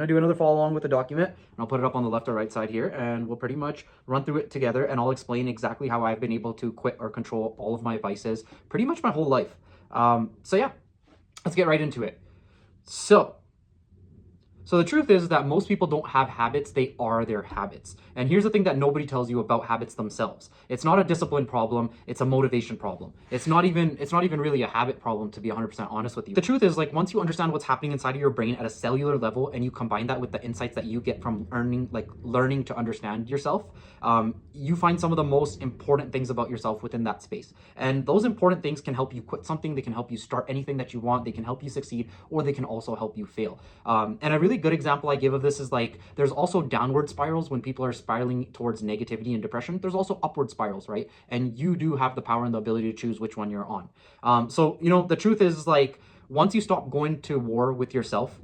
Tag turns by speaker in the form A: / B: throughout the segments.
A: I'll do another follow along with the document, and I'll put it up on the left or right side here, and we'll pretty much run through it together, and I'll explain exactly how I've been able to quit or control all of my vices pretty much my whole life. So yeah, let's get right into it. So the truth is that most people don't have habits, they are their habits. And here's the thing that nobody tells you about habits themselves. It's not a discipline problem, it's a motivation problem. It's not even really a habit problem, to be 100% honest with you. The truth is, like, once you understand what's happening inside of your brain at a cellular level and you combine that with the insights that you get from learning to understand yourself, you find some of the most important things about yourself within that space. And those important things can help you quit something, they can help you start anything that you want, they can help you succeed, or they can also help you fail. And a really good example I give of this is, like, there's also downward spirals when people are spiraling towards negativity and depression. There's also upward spirals, right? And you do have the power and the ability to choose which one you're on. So, you know, the truth is, like, once you stop going to war with yourself,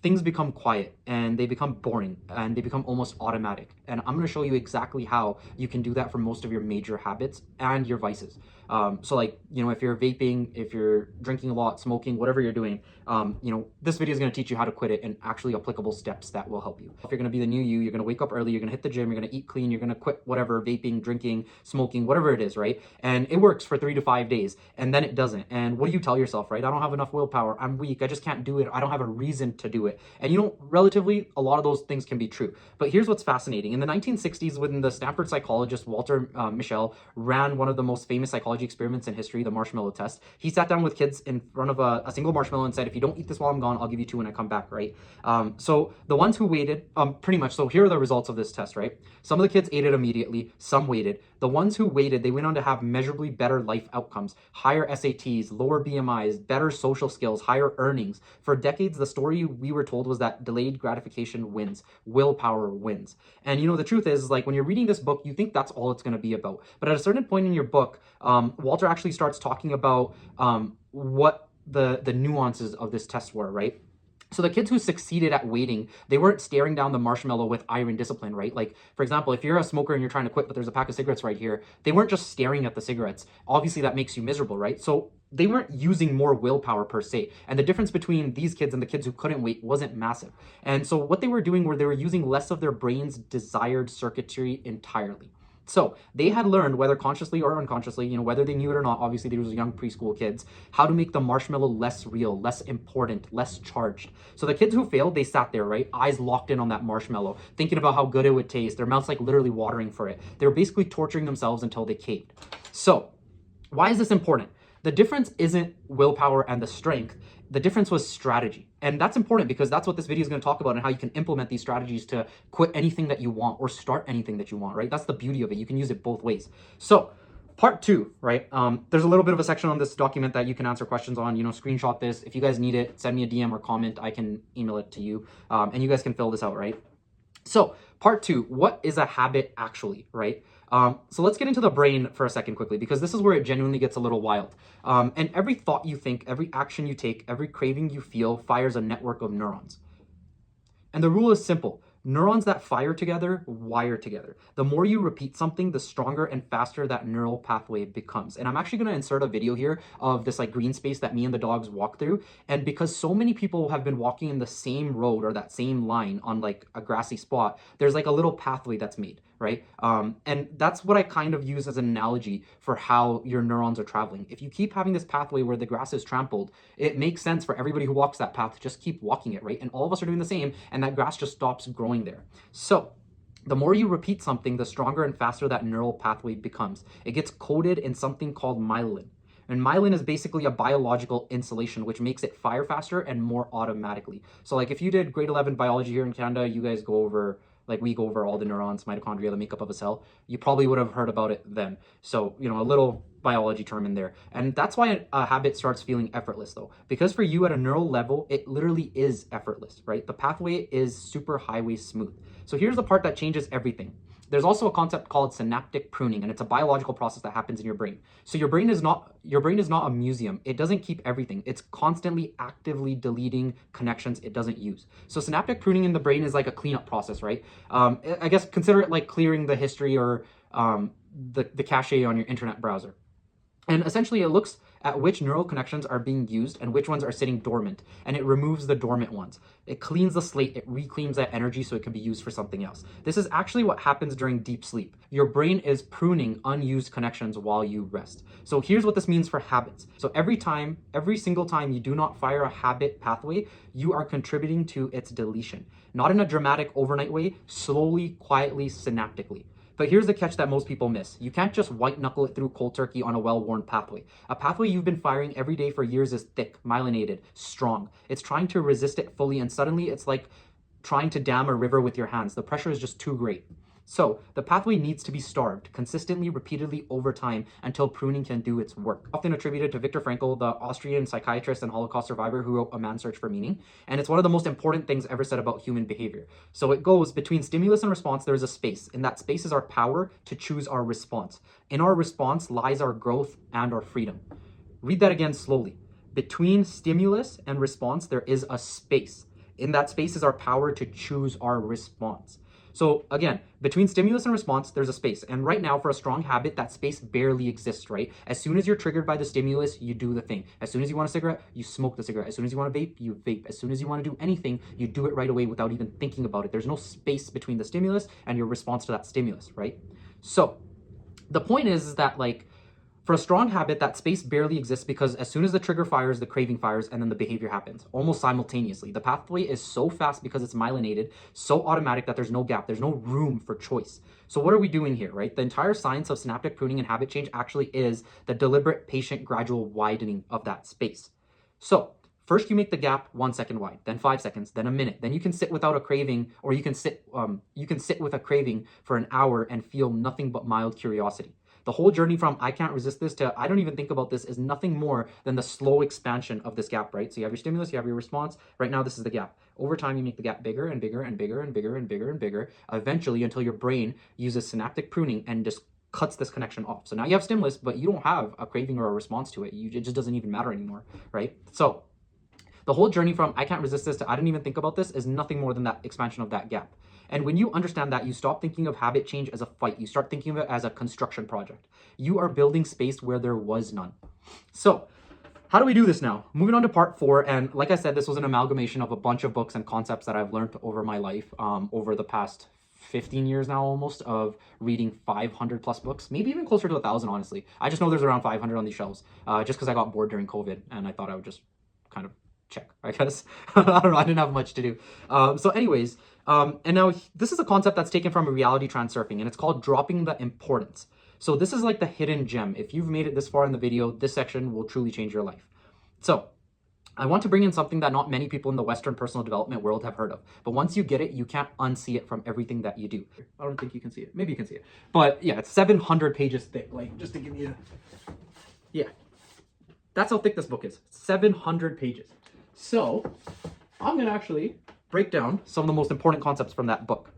A: things become quiet and they become boring and they become almost automatic. And I'm going to show you exactly how you can do that for most of your major habits and your vices. So, like, you know, if you're vaping, if you're drinking a lot, smoking, whatever you're doing, you know, this video is going to teach you how to quit it and actually applicable steps that will help you. If you're going to be the new you, you're going to wake up early, you're going to hit the gym, you're going to eat clean, you're going to quit whatever, vaping, drinking, smoking, whatever it is, right? And it works for 3 to 5 days and then it doesn't. And what do you tell yourself, right? I don't have enough willpower. I'm weak. I just can't do it. I don't have a reason to do it. And you know, relatively, a lot of those things can be true. But here's what's fascinating. In the 1960s, when the Stanford psychologist Walter Mischel ran one of the most famous psychology experiments in history, the Marshmallow Test, he sat down with kids in front of a single marshmallow and said, if you don't eat this while I'm gone, I'll give you 2 when I come back, right? So the ones who waited, pretty much, so here are the results of this test, right? Some of the kids ate it immediately, some waited. The ones who waited, they went on to have measurably better life outcomes, higher SATs, lower BMIs, better social skills, higher earnings. For decades, the story we were told was that delayed gratification wins, willpower wins. And you know, the truth is, like, when you're reading this book, you think that's all it's going to be about. But at a certain point in your book, Walter actually starts talking about what the nuances of this test were, right? So the kids who succeeded at waiting, they weren't staring down the marshmallow with iron discipline, right? Like, for example, if you're a smoker and you're trying to quit, but there's a pack of cigarettes right here, they weren't just staring at the cigarettes. Obviously, that makes you miserable, right? So they weren't using more willpower per se. And the difference between these kids and the kids who couldn't wait wasn't massive. And so what they were doing were they were using less of their brain's desired circuitry entirely. So they had learned, whether consciously or unconsciously, you know, whether they knew it or not, obviously these were young preschool kids, how to make the marshmallow less real, less important, less charged. So the kids who failed, they sat there, right? Eyes locked in on that marshmallow, thinking about how good it would taste, their mouths like literally watering for it. They were basically torturing themselves until they caved. So why is this important? The difference isn't willpower and the strength. The difference was strategy. And that's important because that's what this video is going to talk about, and how you can implement these strategies to quit anything that you want or start anything that you want, right? That's the beauty of it. You can use it both ways. So part 2, right? There's a little bit of a section on this document that you can answer questions on, you know, screenshot this. If you guys need it, send me a DM or comment. I can email it to you, and you guys can fill this out, right? So part 2, what is a habit actually, right? So let's get into the brain for a second quickly, because this is where it genuinely gets a little wild. And every thought you think, every action you take, every craving you feel fires a network of neurons. And the rule is simple. Neurons that fire together wire together. The more you repeat something, the stronger and faster that neural pathway becomes. And I'm actually going to insert a video here of this like green space that me and the dogs walk through. And because so many people have been walking in the same road or that same line on like a grassy spot, there's like a little pathway that's made, right? And that's what I kind of use as an analogy for how your neurons are traveling. If you keep having this pathway where the grass is trampled, it makes sense for everybody who walks that path to just keep walking it, right? And all of us are doing the same, and that grass just stops growing there. So the more you repeat something, the stronger and faster that neural pathway becomes. It gets coded in something called myelin. And myelin is basically a biological insulation, which makes it fire faster and more automatically. So like if you did grade 11 biology here in Canada, you guys go over, like we go over all the neurons, mitochondria, the makeup of a cell. You probably would have heard about it then. So, you know, a little biology term in there. And that's why a habit starts feeling effortless though. Because for you at a neural level, it literally is effortless, right? The pathway is super highway smooth. So here's the part that changes everything. There's also a concept called synaptic pruning, and it's a biological process that happens in your brain. So your brain is not a museum. It doesn't keep everything. It's constantly actively deleting connections it doesn't use. So synaptic pruning in the brain is like a cleanup process, right? I guess consider it like clearing the history or the cache on your internet browser. And essentially it looks at which neural connections are being used and which ones are sitting dormant, and it removes the dormant ones. It cleans the slate, it reclaims that energy so it can be used for something else. This is actually what happens during deep sleep. Your brain is pruning unused connections while you rest. So here's what this means for habits. So every single time you do not fire a habit pathway, you are contributing to its deletion. Not in a dramatic overnight way, slowly, quietly, synaptically. But here's the catch that most people miss. You can't just white knuckle it through cold turkey on a well-worn pathway. A pathway you've been firing every day for years is thick, myelinated, strong. It's trying to resist it fully, and suddenly it's like trying to dam a river with your hands. The pressure is just too great. So the pathway needs to be starved consistently, repeatedly over time until pruning can do its work. Often attributed to Viktor Frankl, the Austrian psychiatrist and Holocaust survivor who wrote A Man's Search for Meaning. And it's one of the most important things ever said about human behavior. So it goes between stimulus and response, there is a space. In that space is our power to choose our response. In our response lies our growth and our freedom. Read that again slowly. Between stimulus and response, there is a space. In that space is our power to choose our response. So again, between stimulus and response, there's a space. And right now, for a strong habit, that space barely exists, right? As soon as you're triggered by the stimulus, you do the thing. As soon as you want a cigarette, you smoke the cigarette. As soon as you want to vape, you vape. As soon as you want to do anything, you do it right away without even thinking about it. There's no space between the stimulus and your response to that stimulus, right? So the point is that, like, for a strong habit, that space barely exists because as soon as the trigger fires, the craving fires, and then the behavior happens almost simultaneously. The pathway is so fast because it's myelinated, so automatic that there's no gap, there's no room for choice. So what are we doing here, right? The entire science of synaptic pruning and habit change actually is the deliberate, patient, gradual widening of that space. So first you make the gap 1 second wide, then 5 seconds, then a minute. Then you can sit without a craving, or you can sit with a craving for an hour and feel nothing but mild curiosity. The whole journey from I can't resist this to I don't even think about this is nothing more than the slow expansion of this gap, right? So you have your stimulus, you have your response. Right now, this is the gap. Over time, you make the gap bigger and bigger and bigger and bigger and bigger and bigger, eventually until your brain uses synaptic pruning and just cuts this connection off. So now you have stimulus, but you don't have a craving or a response to it. It just doesn't even matter anymore, right? So the whole journey from I can't resist this to I don't even think about this is nothing more than that expansion of that gap. And when you understand that, you stop thinking of habit change as a fight. You start thinking of it as a construction project. You are building space where there was none. So how do we do this now? Moving on to part 4. And like I said, this was an amalgamation of a bunch of books and concepts that I've learned over my life, over the past 15 years now almost, of reading 500 plus books, maybe even closer to 1,000, honestly. I just know there's around 500 on these shelves, just because I got bored during COVID and I thought I would just kind of check, I guess. I don't know, I didn't have much to do. So anyways, and now this is a concept that's taken from reality transurfing, and it's called dropping the importance. So this is like the hidden gem. If you've made it this far in the video, this section will truly change your life. So I want to bring in something that not many people in the Western personal development world have heard of. But once you get it, you can't unsee it from everything that you do. I don't think you can see it. Maybe you can see it. But yeah, it's 700 pages thick, like just to give you, yeah. That's how thick this book is, 700 pages. So I'm gonna actually break down some of the most important concepts from that book.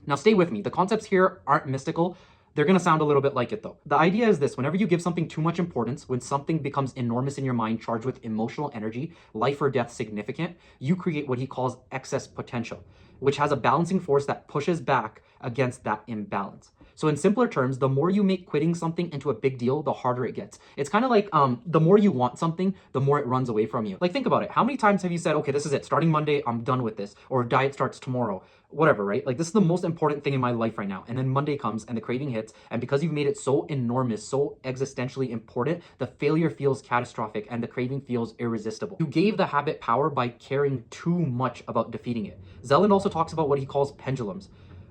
A: Now stay with me. The concepts here aren't mystical. They're going to sound a little bit like it though. The idea is this: whenever you give something too much importance, when something becomes enormous in your mind, charged with emotional energy, life or death significant, you create what he calls excess potential, which has a balancing force that pushes back against that imbalance. So in simpler terms, the more you make quitting something into a big deal, the harder it gets. It's kind of like the more you want something, the more it runs away from you. Like, think about it. How many times have you said, okay, this is it. Starting Monday, I'm done with this. Or diet starts tomorrow. Whatever, right? Like, this is the most important thing in my life right now. And then Monday comes and the craving hits. And because you've made it so enormous, so existentially important, the failure feels catastrophic and the craving feels irresistible. You gave the habit power by caring too much about defeating it. Zelland also talks about what he calls pendulums.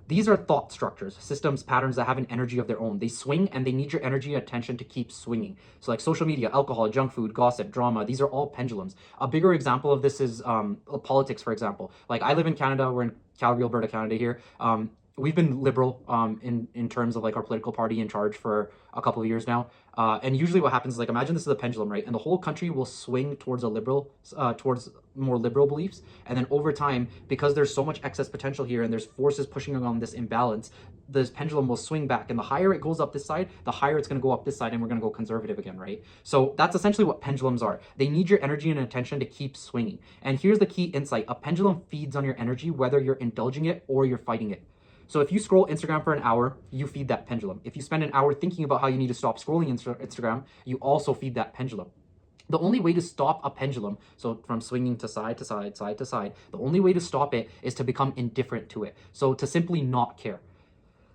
A: These are thought structures, systems, patterns that have an energy of their own. They swing and they need your energy and attention to keep swinging. So like social media, alcohol, junk food, gossip, drama, these are all pendulums. A bigger example of this is politics, for example. Like, I live in Canada, we're in Calgary, Alberta, Canada here. We've been liberal in terms of like our political party in charge for a couple of years now. And usually what happens is, like, imagine this is a pendulum, right? And the whole country will swing towards towards more liberal beliefs. And then over time, because there's so much excess potential here and there's forces pushing on this imbalance, this pendulum will swing back. And the higher it goes up this side, the higher it's going to go up this side, and we're going to go conservative again, right? So that's essentially what pendulums are. They need your energy and attention to keep swinging. And here's the key insight: a pendulum feeds on your energy, whether you're indulging it or you're fighting it. So if you scroll Instagram for an hour, you feed that pendulum. If you spend an hour thinking about how you need to stop scrolling Instagram, you also feed that pendulum. The only way to stop a pendulum, so from swinging to side to side, side to side, the only way to stop it is to become indifferent to it. So to simply not care.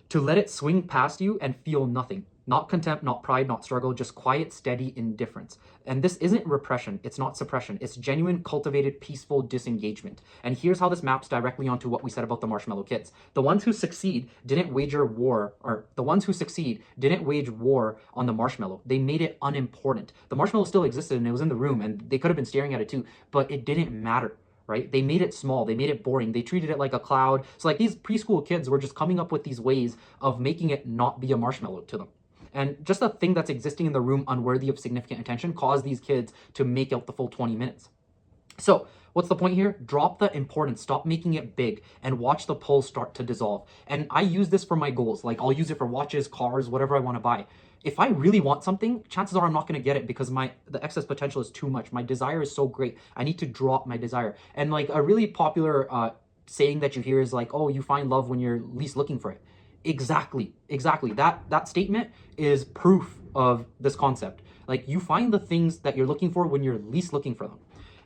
A: To let it swing past you and feel nothing. Not contempt, not pride, not struggle, just quiet, steady indifference. And this isn't repression, it's not suppression, it's genuine, cultivated, peaceful disengagement. And here's how this maps directly onto what we said about the marshmallow kids. The ones who succeed didn't wage war on the marshmallow. They made it unimportant. The marshmallow still existed and it was in the room and they could have been staring at it too, but it didn't matter. Right? They made it small. They made it boring. They treated it like a cloud. So like these preschool kids were just coming up with these ways of making it not be a marshmallow to them. And just a thing that's existing in the room unworthy of significant attention caused these kids to make out the full 20 minutes. So what's the point here? Drop the importance, stop making it big, and watch the pull start to dissolve. And I use this for my goals. Like I'll use it for watches, cars, whatever I want to buy. If I really want something, chances are I'm not going to get it because the excess potential is too much. My desire is so great. I need to drop my desire. And like a really popular saying that you hear is like, oh, you find love when you're least looking for it. Exactly. That statement is proof of this concept. Like you find the things that you're looking for when you're least looking for them.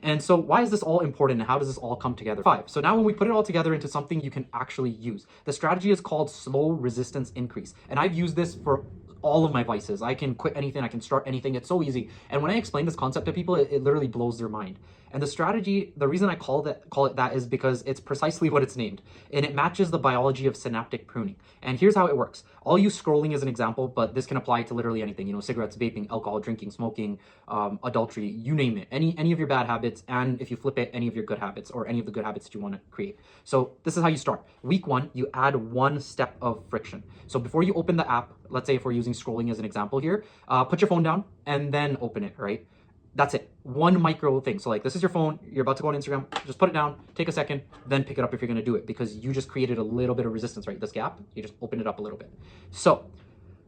A: And so why is this all important and how does this all come together? 5. So now when we put it all together into something you can actually use, the strategy is called slow resistance increase. And I've used this for all of my vices. I can quit anything, I can start anything. It's so easy. And when I explain this concept to people, it literally blows their mind. And the strategy, the reason I call it that is because it's precisely what it's named. And it matches the biology of synaptic pruning. And here's how it works. I'll use scrolling as an example, but this can apply to literally anything. You know, cigarettes, vaping, alcohol, drinking, smoking, adultery, you name it. Any of your bad habits, and if you flip it, any of your good habits or any of the good habits that you want to create. So this is how you start. Week 1, you add 1 step of friction. So before you open the app, let's say if we're using scrolling as an example here, put your phone down and then open it, right? That's it. 1 micro thing. So like this is your phone, you're about to go on Instagram, just put it down, take a second, then pick it up if you're going to do it because you just created a little bit of resistance, right? This gap, you just open it up a little bit. So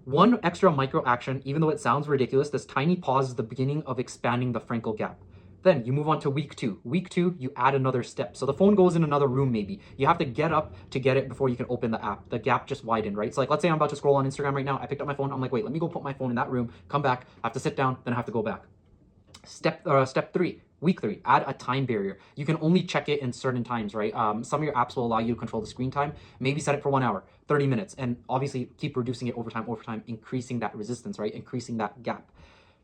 A: 1 extra micro action, even though it sounds ridiculous, this tiny pause is the beginning of expanding the Frankl gap. Then you move on to week 2. Week 2, you add another step. So the phone goes in another room maybe. You have to get up to get it before you can open the app. The gap just widened, right? So like, let's say I'm about to scroll on Instagram right now. I picked up my phone. I'm like, wait, let me go put my phone in that room, come back. I have to sit down, then I have to go back. Step 3, week 3, add a time barrier. You can only check it in certain times, right? Some of your apps will allow you to control the screen time. Maybe set it for 1 hour, 30 minutes, and obviously keep reducing it over time, increasing that resistance, right? Increasing that gap.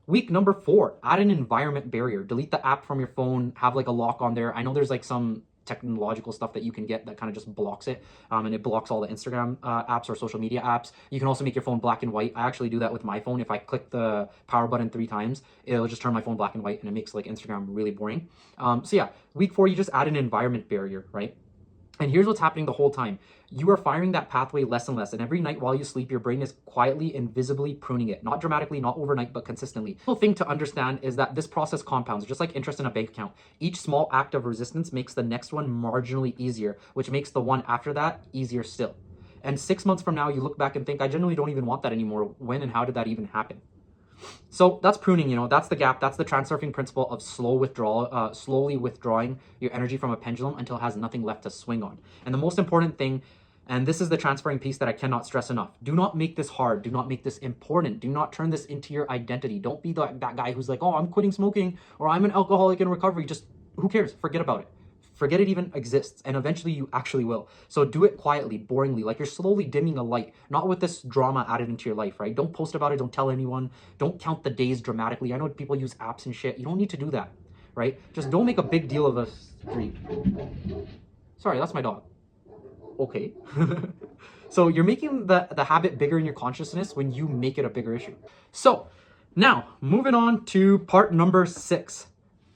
A: Week number 4, add an environment barrier. Delete the app from your phone, have like a lock on there. I know there's like some technological stuff that you can get that kind of just blocks it, and it blocks all the Instagram apps or social media apps. You can also make your phone black and white. I actually do that with my phone. If I click the power button 3 times, it'll just turn my phone black and white and it makes like Instagram really boring. So yeah, week 4, you just add an environment barrier, right? And here's what's happening the whole time. You are firing that pathway less and less. And every night while you sleep, your brain is quietly and visibly pruning it. Not dramatically, not overnight, but consistently. The thing to understand is that this process compounds, just like interest in a bank account. Each small act of resistance makes the next one marginally easier, which makes the one after that easier still. And 6 months from now, you look back and think, I generally don't even want that anymore. When and how did that even happen? So that's pruning, that's the gap. That's the transurfing principle of slowly withdrawing your energy from a pendulum until it has nothing left to swing on. And the most important thing, and this is the transferring piece that I cannot stress enough, do not make this hard. Do not make this important. Do not turn this into your identity. Don't be that guy who's like, oh, I'm quitting smoking or I'm an alcoholic in recovery. Just who cares? Forget about it. Forget it even exists, and eventually you actually will. So do it quietly, boringly, like you're slowly dimming a light, not with this drama added into your life, right? Don't post about it, don't tell anyone, don't count the days dramatically. I know people use apps and shit. You don't need to do that, right? Just don't make a big deal of a streak. Sorry, that's my dog. Okay. So you're making the habit bigger in your consciousness when you make it a bigger issue. So now, moving on to part number 6.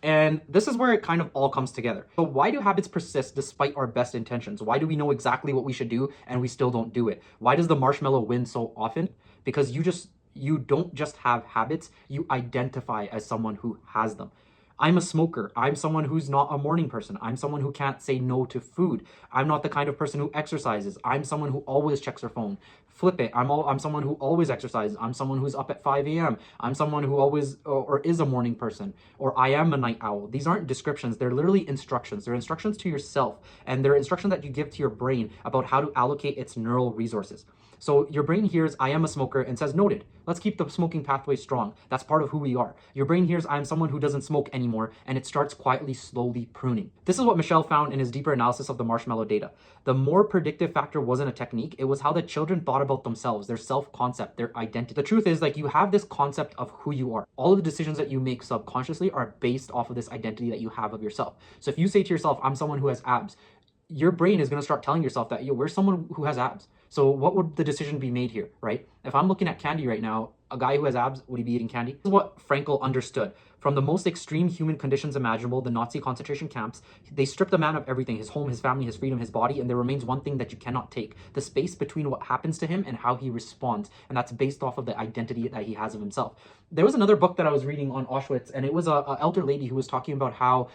A: And this is where it kind of all comes together. So why do habits persist despite our best intentions? Why do we know exactly what we should do and we still don't do it? Why does the marshmallow win so often? Because you don't just have habits, you identify as someone who has them. I'm a smoker. I'm someone who's not a morning person. I'm someone who can't say no to food. I'm not the kind of person who exercises. I'm someone who always checks her phone. Flip it. I'm someone who always exercises. I'm someone who's up at 5 a.m. I'm someone who always or is a morning person, or I am a night owl. These aren't descriptions. They're literally instructions. They're instructions to yourself, and they're instructions that you give to your brain about how to allocate its neural resources. So your brain hears, I am a smoker, and says, noted. Let's keep the smoking pathway strong. That's part of who we are. Your brain hears, I am someone who doesn't smoke anymore, and it starts quietly, slowly pruning. This is what Mischel found in his deeper analysis of the marshmallow data. The more predictive factor wasn't a technique, it was how the children thought about themselves, their self-concept, their identity. The truth is, like, you have this concept of who you are. All of the decisions that you make subconsciously are based off of this identity that you have of yourself. So if you say to yourself, I'm someone who has abs, your brain is going to start telling yourself that, yo, we're someone who has abs. So what would the decision be made here, right? If I'm looking at candy right now, a guy who has abs, would he be eating candy? This is what Frankl understood. From the most extreme human conditions imaginable, the Nazi concentration camps, they stripped a man of everything, his home, his family, his freedom, his body, and there remains one thing that you cannot take, the space between what happens to him and how he responds. And that's based off of the identity that he has of himself. There was another book that I was reading on Auschwitz, and it was an elder lady who was talking about how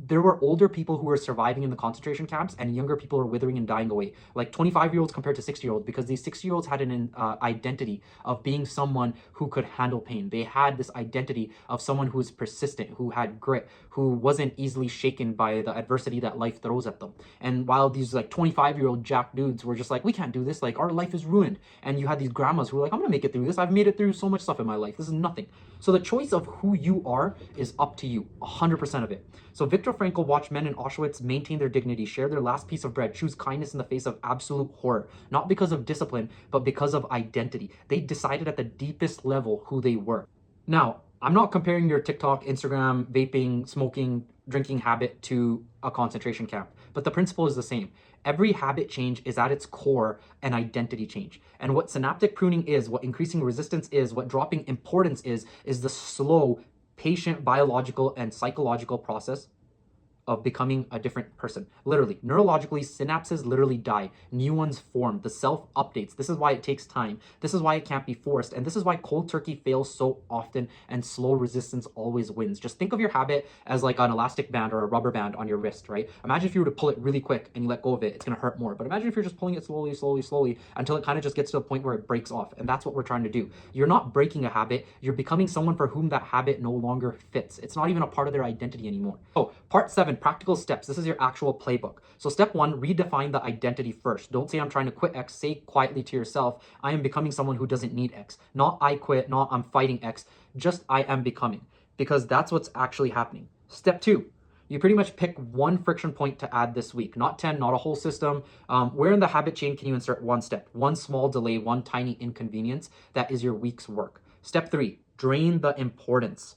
A: there were older people who were surviving in the concentration camps and younger people were withering and dying away, like 25-year-olds compared to 60-year-olds, because these 60-year-olds had an identity of being someone who could handle pain. They had this identity of someone who was persistent, who had grit, who wasn't easily shaken by the adversity that life throws at them. And while these like 25-year-old jack dudes were just like, we can't do this, like our life is ruined. And you had these grandmas who were like, I'm gonna make it through this. I've made it through so much stuff in my life. This is nothing. So the choice of who you are is up to you, 100% of it. So Viktor Frankl watched men in Auschwitz maintain their dignity, share their last piece of bread, choose kindness in the face of absolute horror, not because of discipline, but because of identity. They decided at the deepest level who they were. Now, I'm not comparing your TikTok, Instagram, vaping, smoking, drinking habit to a concentration camp, but the principle is the same. Every habit change is at its core an identity change. And what synaptic pruning is, what increasing resistance is, what dropping importance is the slow, patient, biological, and psychological process of becoming a different person. Literally, neurologically, synapses literally die. New ones form. The self updates. This is why it takes time. This is why it can't be forced. And this is why cold turkey fails so often and slow resistance always wins. Just think of your habit as like an elastic band or a rubber band on your wrist, right? Imagine if you were to pull it really quick and you let go of it, it's gonna hurt more. But imagine if you're just pulling it slowly, slowly, slowly until it kind of just gets to a point where it breaks off. And that's what we're trying to do. You're not breaking a habit, you're becoming someone for whom that habit no longer fits. It's not even a part of their identity anymore. So, part 7, practical steps. This is your actual playbook. So step 1, redefine the identity first. Don't say I'm trying to quit X. Say quietly to yourself, I am becoming someone who doesn't need X. Not I quit, not I'm fighting X. Just I am becoming. Because that's what's actually happening. Step 2, you pretty much pick one friction point to add this week. Not 10, not a whole system. Where in the habit chain can you insert one step? One small delay, one tiny inconvenience. That is your week's work. Step 3, drain the importance.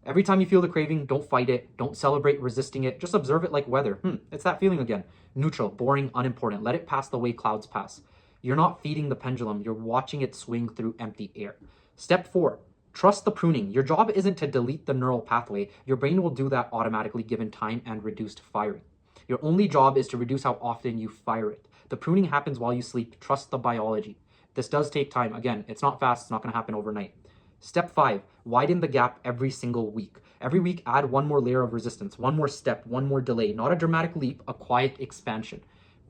A: Every time you feel the craving, don't fight it. Don't celebrate resisting it. Just observe it like weather. It's that feeling again. Neutral, boring, unimportant. Let it pass the way clouds pass. You're not feeding the pendulum. You're watching it swing through empty air. Step 4, trust the pruning. Your job isn't to delete the neural pathway. Your brain will do that automatically given time and reduced firing. Your only job is to reduce how often you fire it. The pruning happens while you sleep. Trust the biology. This does take time. Again, it's not fast. It's not going to happen overnight. Step 5, widen the gap every single week. Every week, add one more layer of resistance, one more step, one more delay. Not a dramatic leap, a quiet expansion.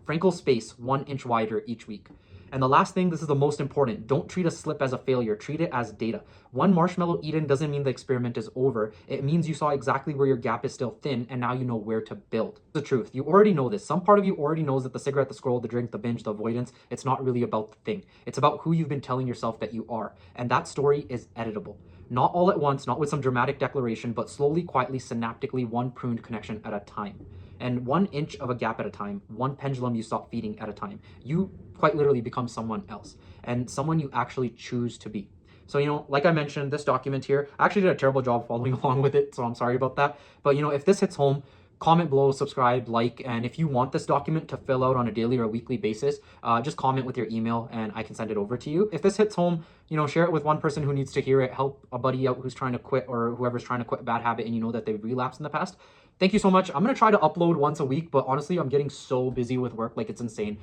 A: Frankl space 1 inch wider each week. And the last thing, this is the most important. Don't treat a slip as a failure. Treat it as data. One marshmallow eaten doesn't mean the experiment is over. It means you saw exactly where your gap is still thin, and now you know where to build. The truth, you already know this. Some part of you already knows that the cigarette, the scroll, the drink, the binge, the avoidance, it's not really about the thing. It's about who you've been telling yourself that you are. And that story is editable. Not all at once, not with some dramatic declaration, but slowly, quietly, synaptically, one pruned connection at a time. And 1 inch of a gap at a time, one pendulum you stop feeding at a time. You quite literally become someone else, and someone you actually choose to be. So, like I mentioned, this document here, I actually did a terrible job following along with it, so I'm sorry about that. But, if this hits home, comment below, subscribe, like, and if you want this document to fill out on a daily or a weekly basis, just comment with your email and I can send it over to you. If this hits home, share it with one person who needs to hear it, help a buddy out who's trying to quit, or whoever's trying to quit a bad habit and you know that they've relapsed in the past. Thank you so much. I'm going to try to upload once a week, but honestly, I'm getting so busy with work, like it's insane.